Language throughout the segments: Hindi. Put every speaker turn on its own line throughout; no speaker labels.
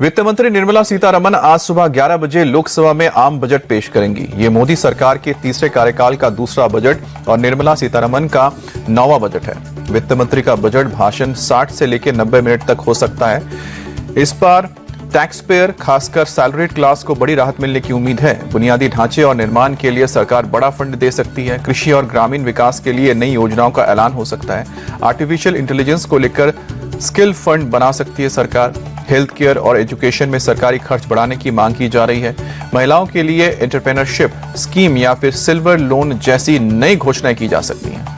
वित्त मंत्री निर्मला सीतारमण आज सुबह 11 बजे लोकसभा में आम बजट पेश करेंगी। ये मोदी सरकार के तीसरे कार्यकाल का दूसरा बजट और निर्मला सीतारमण का 9वां बजट है। वित्त मंत्री का बजट भाषण 60 से लेकर 90 मिनट तक हो सकता है। इस बार टैक्स पेयर खासकर सैलरीड क्लास को बड़ी राहत मिलने की उम्मीद है। बुनियादी ढांचे और निर्माण के लिए सरकार बड़ा फंड दे सकती है। कृषि और ग्रामीण विकास के लिए नई योजनाओं का ऐलान हो सकता है। आर्टिफिशियल इंटेलिजेंस को लेकर स्किल फंड बना सकती है सरकार। हेल्थ केयर और एजुकेशन में सरकारी खर्च बढ़ाने की मांग की जा रही है। महिलाओं के लिए एंटरप्रेन्योरशिप स्कीम या फिर सिल्वर लोन जैसी नई घोषणाएं की जा सकती हैं।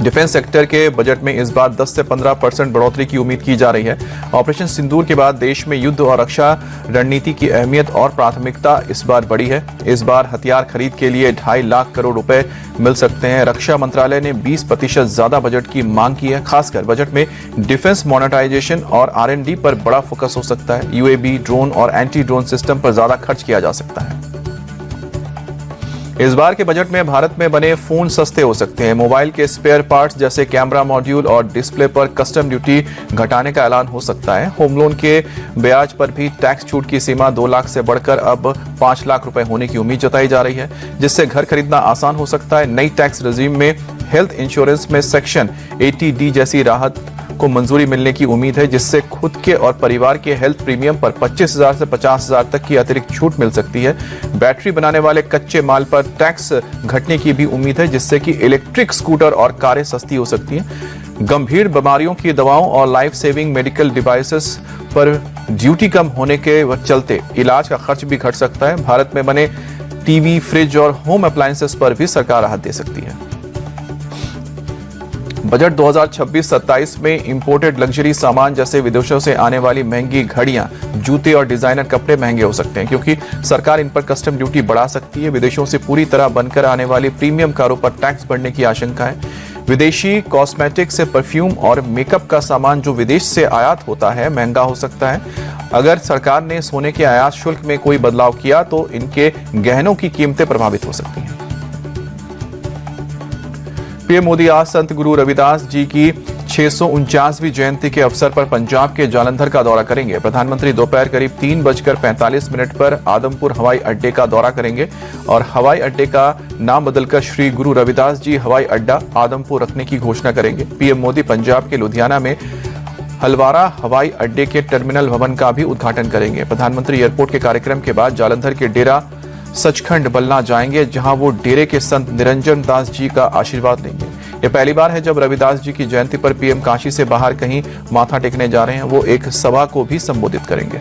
डिफेंस सेक्टर के बजट में इस बार 10 से 15% बढ़ोतरी की उम्मीद की जा रही है। ऑपरेशन सिंदूर के बाद देश में युद्ध और रक्षा रणनीति की अहमियत और प्राथमिकता इस बार बढ़ी है। इस बार हथियार खरीद के लिए 2.5 लाख करोड़ रुपए मिल सकते हैं। रक्षा मंत्रालय ने 20% ज्यादा बजट की मांग की है। खासकर बजट में डिफेंस मोनेटाइजेशन और R&D पर बड़ा फोकस हो सकता है। UAV, ड्रोन और एंटी ड्रोन सिस्टम पर ज्यादा खर्च किया जा सकता है। इस बार के बजट में भारत में बने फोन सस्ते हो सकते हैं। मोबाइल के स्पेयर पार्ट्स जैसे कैमरा मॉड्यूल और डिस्प्ले पर कस्टम ड्यूटी घटाने का ऐलान हो सकता है। होम लोन के ब्याज पर भी टैक्स छूट की सीमा 2 लाख से बढ़कर अब 5 लाख रुपए होने की उम्मीद जताई जा रही है, जिससे घर खरीदना आसान हो सकता है। नई टैक्स रेजिम में हेल्थ इंश्योरेंस में सेक्शन 80D जैसी राहत को मंजूरी मिलने की उम्मीद है, जिससे खुद के और परिवार के हेल्थ प्रीमियम पर 25,000 से 50,000 तक की अतिरिक्त छूट मिल सकती है। बैटरी बनाने वाले कच्चे माल पर टैक्स घटने की भी उम्मीद है, जिससे कि इलेक्ट्रिक स्कूटर और कारें सस्ती हो सकती हैं। गंभीर बीमारियों की दवाओं और लाइफ सेविंग मेडिकल डिवाइसेस पर ड्यूटी कम होने के चलते इलाज का खर्च भी घट सकता है। भारत में बने टीवी, फ्रिज और होम अप्लायंसेस पर भी सरकार राहत दे सकती है। बजट 2026-27 में इंपोर्टेड लग्जरी सामान जैसे विदेशों से आने वाली महंगी घड़ियां, जूते और डिजाइनर कपड़े महंगे हो सकते हैं, क्योंकि सरकार इन पर कस्टम ड्यूटी बढ़ा सकती है। विदेशों से पूरी तरह बनकर आने वाली प्रीमियम कारों पर टैक्स बढ़ने की आशंका है। विदेशी कॉस्मेटिक से परफ्यूम और मेकअप का सामान जो विदेश से आयात होता है महंगा हो सकता है। अगर सरकार ने सोने के आयात शुल्क में कोई बदलाव किया तो इनके गहनों की कीमतें प्रभावित हो सकती हैं। पीएम मोदी आज संत गुरु रविदास जी की 649वीं जयंती के अवसर पर पंजाब के जालंधर का दौरा करेंगे। प्रधानमंत्री दोपहर करीब 3:45 पर आदमपुर हवाई अड्डे का दौरा करेंगे और हवाई अड्डे का नाम बदलकर श्री गुरु रविदास जी हवाई अड्डा आदमपुर रखने की घोषणा करेंगे। पीएम मोदी पंजाब के लुधियाना में हलवारा हवाई अड्डे के टर्मिनल भवन का भी उद्घाटन करेंगे। प्रधानमंत्री एयरपोर्ट के कार्यक्रम के बाद जालंधर के डेरा सचखंड बलना जाएंगे, जहां वो डेरे के संत निरंजन दास जी का आशीर्वाद लेंगे। यह पहली बार है जब रविदास जी की जयंती पर पीएम काशी से बाहर कहीं माथा टेकने जा रहे हैं। वो एक सभा को भी संबोधित करेंगे।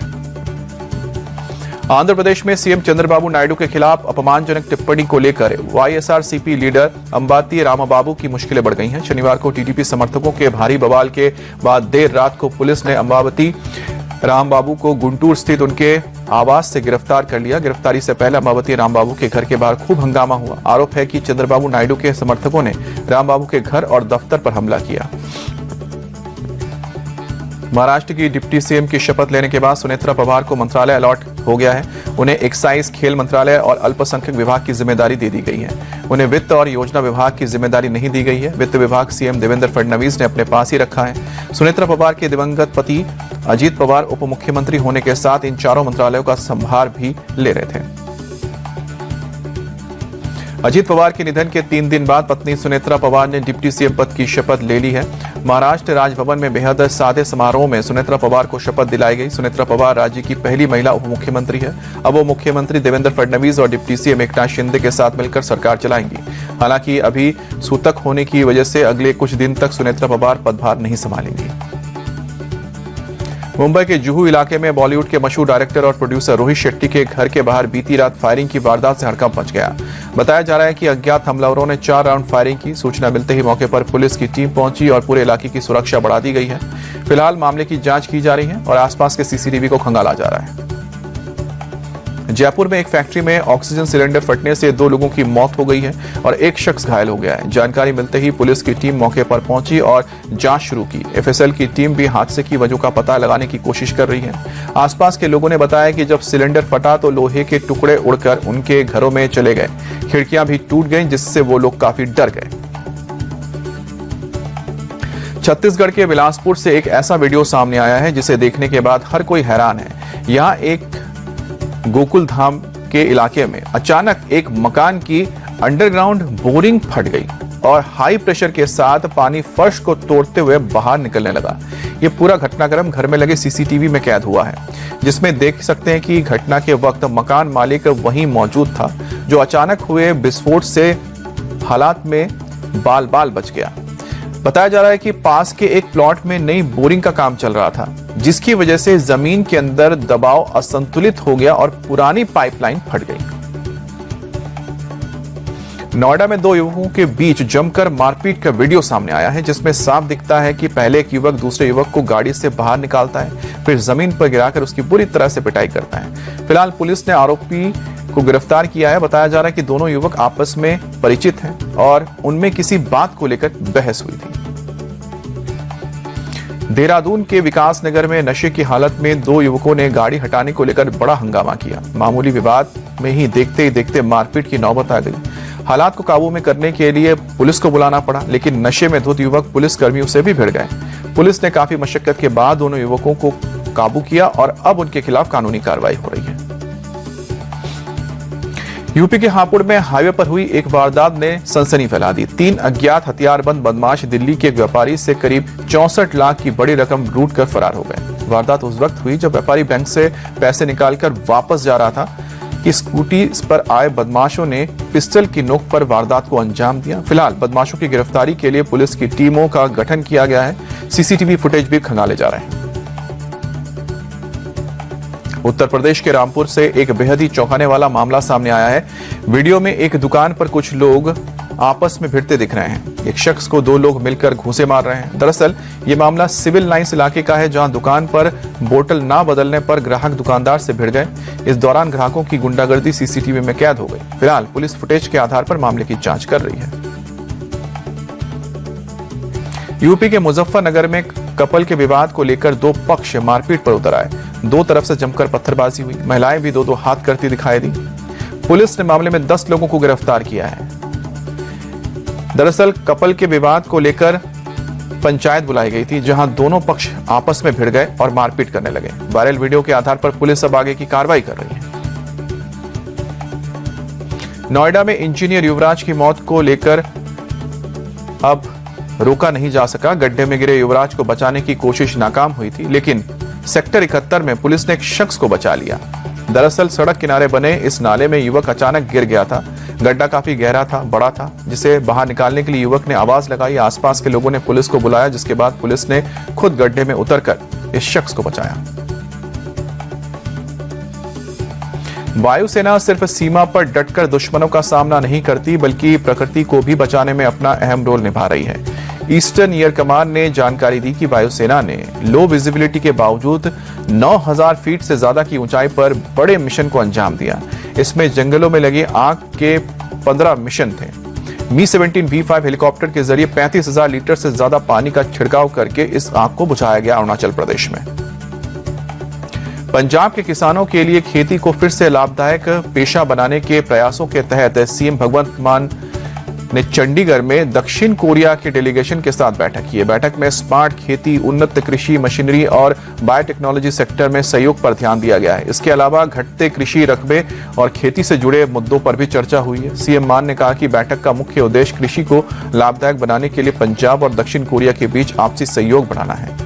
आंध्र प्रदेश में सीएम चंद्रबाबू नायडू के खिलाफ अपमानजनक टिप्पणी को लेकर YSRCP लीडर अंबाती रामबाबू की मुश्किलें बढ़ गई हैं। शनिवार को टीडीपी समर्थकों के भारी बवाल के बाद देर रात को पुलिस ने अंबाती रामबाबू को गुंटूर स्थित उनके आवास से गिरफ्तार कर लिया। गिरफ्तारी से पहले अंबाती रामबाबू के घर के बाहर खूब हंगामा हुआ। आरोप है कि चंद्रबाबू नायडू के समर्थकों ने रामबाबू के घर और दफ्तर पर हमला किया। महाराष्ट्र की डिप्टी सीएम की शपथ लेने के बाद सुनेत्रा पवार को मंत्रालय अलॉट हो गया है। उन्हें एक्साइज, खेल मंत्रालय और अल्पसंख्यक विभाग की जिम्मेदारी दे दी गई है। उन्हें वित्त और योजना विभाग की जिम्मेदारी नहीं दी गई है। वित्त विभाग सीएम देवेंद्र फडणवीस ने अपने पास ही रखा है। सुनेत्रा पवार के दिवंगत पति अजीत पवार उप मुख्यमंत्री होने के साथ इन चारों मंत्रालयों का संभार भी ले रहे थे। अजीत पवार के निधन के 3 दिन बाद पत्नी सुनेत्रा पवार ने डिप्टी सीएम पद की शपथ ले ली है। महाराष्ट्र राजभवन में बेहद सादे समारोह में सुनेत्रा पवार को शपथ दिलाई गई। सुनेत्रा पवार राज्य की पहली महिला उप मुख्यमंत्री है। अब वो मुख्यमंत्री देवेंद्र फडणवीस और डिप्टी सीएम एकनाथ शिंदे के साथ मिलकर सरकार चलाएंगी। हालांकि अभी सूतक होने की वजह से अगले कुछ दिन तक सुनेत्रा पवार पदभार नहीं संभालेंगी। मुंबई के जुहू इलाके में बॉलीवुड के मशहूर डायरेक्टर और प्रोड्यूसर रोहित शेट्टी के घर के बाहर बीती रात फायरिंग की वारदात से हड़कंप मच गया। बताया जा रहा है कि अज्ञात हमलावरों ने 4 राउंड फायरिंग की। सूचना मिलते ही मौके पर पुलिस की टीम पहुंची और पूरे इलाके की सुरक्षा बढ़ा दी गई है। फिलहाल मामले की जांच की जा रही है और आसपास के सीसीटीवी को खंगाला जा रहा है। जयपुर में एक फैक्ट्री में ऑक्सीजन सिलेंडर फटने से 2 लोगों की मौत हो गई है और एक शख्स घायल हो गया है। जानकारी मिलते ही पुलिस की टीम मौके पर पहुंची और जांच शुरू की। FSL की टीम भी हादसे की वजह का पता लगाने की कोशिश कर रही है। आसपास के लोगों ने बताया कि जब सिलेंडर फटा तो लोहे के टुकड़े उड़कर उनके घरों में चले गए। खिड़कियां भी टूट गईं, जिससे वो लोग काफी डर गए। छत्तीसगढ़ के बिलासपुर से एक ऐसा वीडियो सामने आया है जिसे देखने के बाद हर कोई हैरान है। यहाँ एक गोकुल धाम के इलाके में अचानक एक मकान की अंडरग्राउंड बोरिंग फट गई और हाई प्रेशर के साथ पानी फर्श को तोड़ते हुए बाहर निकलने लगा। ये पूरा घटनाक्रम घर में लगे सीसीटीवी में कैद हुआ है, जिसमें देख सकते हैं कि घटना के वक्त मकान मालिक वहीं मौजूद था, जो अचानक हुए विस्फोट से हालात में बाल बाल बच गया। बताया जा रहा है कि पास के एक प्लॉट में नई बोरिंग का काम चल रहा था, जिसकी वजह से जमीन के अंदर दबाव असंतुलित हो गया और पुरानी पाइपलाइन फट गई। नोएडा में दो युवकों के बीच जमकर मारपीट का वीडियो सामने आया है, जिसमें साफ दिखता है कि पहले एक युवक दूसरे युवक को गाड़ी से बाहर निकालता है, फिर जमीन पर गिराकर उसकी बुरी तरह से पिटाई करता है। फिलहाल पुलिस ने आरोपी को गिरफ्तार किया है। बताया जा रहा है कि दोनों युवक आपस में परिचित हैं और उनमें किसी बात को लेकर बहस हुई थी। देहरादून के विकास नगर में नशे की हालत में दो युवकों ने गाड़ी हटाने को लेकर बड़ा हंगामा किया। मामूली विवाद में ही देखते मारपीट की नौबत आ गई। हालात को काबू में करने के लिए पुलिस को बुलाना पड़ा, लेकिन नशे में धुत युवक पुलिस कर्मियों से भी भिड़ गए। पुलिस ने काफी मशक्कत के बाद दोनों युवकों को काबू किया और अब उनके खिलाफ कानूनी कार्रवाई हो रही है। यूपी के हापुड़ में हाईवे पर हुई एक वारदात ने सनसनी फैला दी। 3 अज्ञात हथियारबंद बदमाश दिल्ली के एक व्यापारी से करीब 64 लाख की बड़ी रकम लूट कर फरार हो गए। वारदात उस वक्त हुई जब व्यापारी बैंक से पैसे निकालकर वापस जा रहा था कि स्कूटी पर आए बदमाशों ने पिस्टल की नोक पर वारदात को अंजाम दिया। फिलहाल बदमाशों की गिरफ्तारी के लिए पुलिस की टीमों का गठन किया गया है। सीसीटीवी फुटेज भी खंगाले जा रहे हैं। उत्तर प्रदेश के रामपुर से एक बेहद ही चौंकाने वाला मामला सामने आया है। वीडियो में एक दुकान पर कुछ लोग आपस में भिड़ते दिख रहे हैं। एक शख्स को 2 लोग मिलकर घूंसे मार रहे हैं। दरअसल ये मामला सिविल लाइंस इलाके का है, जहां दुकान पर बोतल ना बदलने पर ग्राहक दुकानदार से भिड़ गए। इस दौरान ग्राहकों की गुंडागर्दी सीसीटीवी में कैद हो गई। फिलहाल पुलिस फुटेज के आधार पर मामले की जांच कर रही है। यूपी के मुजफ्फरनगर में कपल के विवाद को लेकर 2 पक्ष मारपीट पर उतर आए। 2 तरफ से जमकर पत्थरबाजी हुई। महिलाएं भी 2-2 हाथ करती दिखाई दी। पुलिस ने मामले में 10 लोगों को गिरफ्तार किया है। दरअसल कपल के विवाद को लेकर पंचायत बुलाई गई थी, जहां दोनों पक्ष आपस में भिड़ गए और मारपीट करने लगे। वायरल वीडियो के आधार पर पुलिस अब आगे की कार्रवाई कर रही है। नोएडा में इंजीनियर युवराज की मौत को लेकर अब रोका नहीं जा सका। गड्ढे में गिरे युवराज को बचाने की कोशिश नाकाम हुई थी, लेकिन सेक्टर 71 में पुलिस ने एक शख्स को बचा लिया। दरअसल सड़क किनारे बने इस नाले में युवक अचानक गिर गया था। गड्ढा काफी गहरा था, बड़ा था, जिसे बाहर निकालने के लिए युवक ने आवाज लगाई। आसपास के लोगों ने पुलिस को बुलाया, जिसके बाद पुलिस ने खुद गड्ढे में उतरकर इस शख्स को बचाया। वायुसेना सिर्फ सीमा पर डटकर दुश्मनों का सामना नहीं करती, बल्कि प्रकृति को भी बचाने में अपना अहम रोल निभा रही है। ईस्टर्न एयर कमांड ने जानकारी दी कि वायुसेना ने लो विजिबिलिटी के बावजूद 9000 फीट से ज्यादा की ऊंचाई पर बड़े मिशन को अंजाम दिया। इसमें जंगलों में लगी आग के 15 मिशन थे। मी-17 V5 हेलीकॉप्टर के जरिए 35,000 लीटर से ज्यादा पानी का छिड़काव करके इस आग को बुझाया गया अरुणाचल प्रदेश में। पंजाब के किसानों के लिए खेती को फिर से लाभदायक पेशा बनाने के प्रयासों के तहत सीएम भगवंत मान ने चंडीगढ़ में दक्षिण कोरिया के डेलीगेशन के साथ बैठक की। बैठक में स्मार्ट खेती, उन्नत कृषि मशीनरी और बायोटेक्नोलॉजी सेक्टर में सहयोग पर ध्यान दिया गया है। इसके अलावा घटते कृषि रकबे और खेती से जुड़े मुद्दों पर भी चर्चा हुई है। सीएम मान ने कहा कि बैठक का मुख्य उद्देश्य कृषि को लाभदायक बनाने के लिए पंजाब और दक्षिण कोरिया के बीच आपसी सहयोग बढ़ाना है।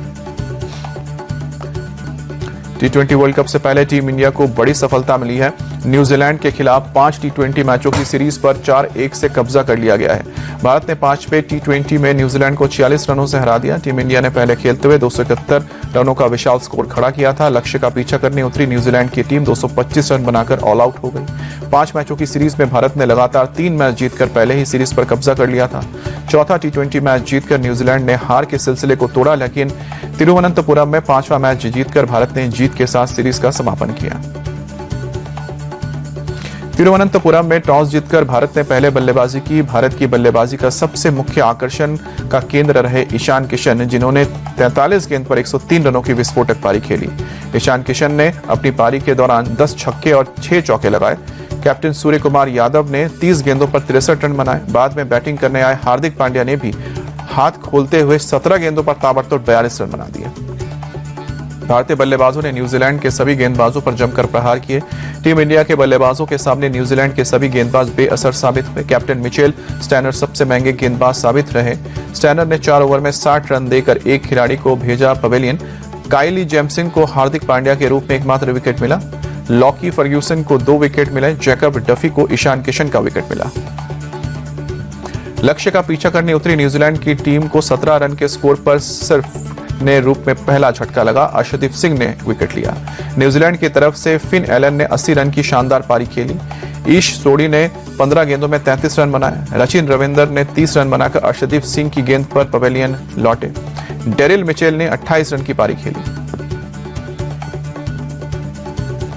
T20 वर्ल्ड कप से पहले टीम इंडिया को बड़ी सफलता मिली है। न्यूजीलैंड के खिलाफ 5 T20 मैचों की सीरीज पर 4-1 से कब्जा कर लिया गया है। भारत ने 5वें T20 में न्यूजीलैंड को 46 रनों से हरा दिया। टीम इंडिया ने पहले खेलते हुए 271 रनों का विशाल स्कोर खड़ा किया था। लक्ष्य का पीछा करने उतरी न्यूजीलैंड की टीम 225 रन बनाकर ऑल आउट हो गई। 5 मैचों की सीरीज में भारत ने लगातार 3 मैच जीतकर पहले ही सीरीज पर कब्जा कर लिया था। चौथा T20 मैच जीतकर न्यूजीलैंड ने हार के सिलसिले को तोड़ा, लेकिन तिरुवनंतपुरम में 5वां मैच जीतकर भारत ने जीत के साथ सीरीज का समापन किया। तिरुवनंतपुरम में टॉस जीतकर भारत ने पहले बल्लेबाजी की। भारत की बल्लेबाजी का सबसे मुख्य आकर्षण का केंद्र रहे ईशान किशन, जिन्होंने 43 गेंद पर 103 रनों की विस्फोटक पारी खेली। ईशान किशन ने अपनी पारी के दौरान 10 छक्के और 6 चौके लगाए। कैप्टन सूर्यकुमार यादव ने 30 गेंदों पर 63 रन बनाए। बाद में बैटिंग करने आए हार्दिक पांड्या ने भी हाथ खोलते हुए 17 गेंदों पर ताबड़तोड़ 42 रन बना दिए। भारतीय बल्लेबाजों ने न्यूजीलैंड के सभी गेंदबाजों पर जमकर प्रहार किए। टीम इंडिया के बल्लेबाजों के सामने न्यूजीलैंड के सभी गेंदबाज बेअसर साबित हुए। कैप्टन मिचेल स्टैनर सबसे महंगे गेंदबाज साबित रहे। स्टैनर ने 4 ओवर में 60 रन देकर एक खिलाड़ी को भेजा पवेलियन। काइली जेम्सन को हार्दिक पांड्या के रूप में एकमात्र विकेट मिला। लॉकी फर्ग्यूसन को 2 विकेट मिले। जैकब डफी को ईशान किशन का विकेट मिला। लक्ष्य का पीछा करने उतरी न्यूजीलैंड की टीम को 17 रन के स्कोर पर सिर्फ ने रूप में पहला झटका लगा। अर्शदीप सिंह ने विकेट लिया। न्यूजीलैंड की तरफ से फिन एलन ने 80 रन की शानदार पारी खेली। ईश सोडी ने 15 गेंदों में 33 रन बनाए। रचिन रविंदर ने 30 रन बनाकर अर्शदीप सिंह की गेंद पर पवेलियन लौटे। डेरिल मिचेल ने 28 रन की पारी खेली।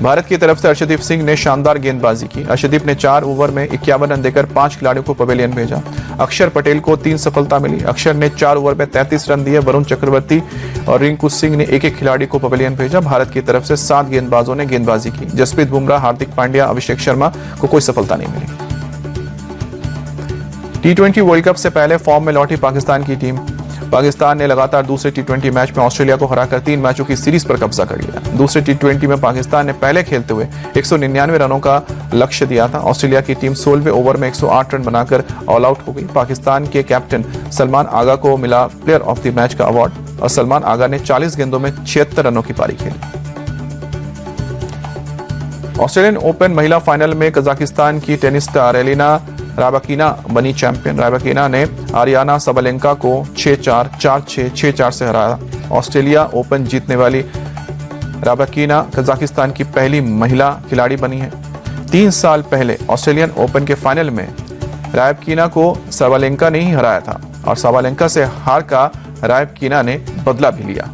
भारत की तरफ से अर्शदीप सिंह ने शानदार गेंदबाजी की। अर्शदीप ने 4 ओवर में 51 रन देकर 5 खिलाड़ियों को पवेलियन भेजा। अक्षर पटेल को 3 सफलता मिली। अक्षर ने 4 ओवर में 33 रन दिए। वरुण चक्रवर्ती और रिंकू सिंह ने एक खिलाड़ी को पवेलियन भेजा। भारत की तरफ से 7 गेंदबाजों ने गेंदबाजी की। जसप्रीत बुमराह, हार्दिक पांड्या, अभिषेक शर्मा को कोई सफलता नहीं मिली। T20 वर्ल्ड कप से पहले फॉर्म में लौटी पाकिस्तान की टीम। पाकिस्तान ने लगातार दूसरे T20 मैच में ऑस्ट्रेलिया को हराकर 3 मैचों की सीरीज पर कब्जा कर लिया। दूसरे T20 में पाकिस्तान ने पहले खेलते हुए 199 रनों का लक्ष्य दिया था। ऑस्ट्रेलिया की टीम 16वें ओवर में 108 रन बनाकर ऑल आउट हो गई। पाकिस्तान के कैप्टन सलमान आगा को मिला प्लेयर ऑफ द मैच का अवार्ड और सलमान आगा ने 40 गेंदों में 76 रनों की पारी खेली। ऑस्ट्रेलियन ओपन महिला फाइनल में कजाकिस्तान की टेनिस स्टार एलिना राबाकिना बनी चैंपियन। राबाकिना ने आरियाना सबलेंका को 6-4, 4-6, 6-4 से हराया। ऑस्ट्रेलिया ओपन जीतने वाली राबाकिना कजाकिस्तान की पहली महिला खिलाड़ी बनी है। 3 साल पहले ऑस्ट्रेलियन ओपन के फाइनल में राबाकिना को सबलेंका ने ही हराया था और सबलेंका से हार का राबाकिना ने बदला भी लिया।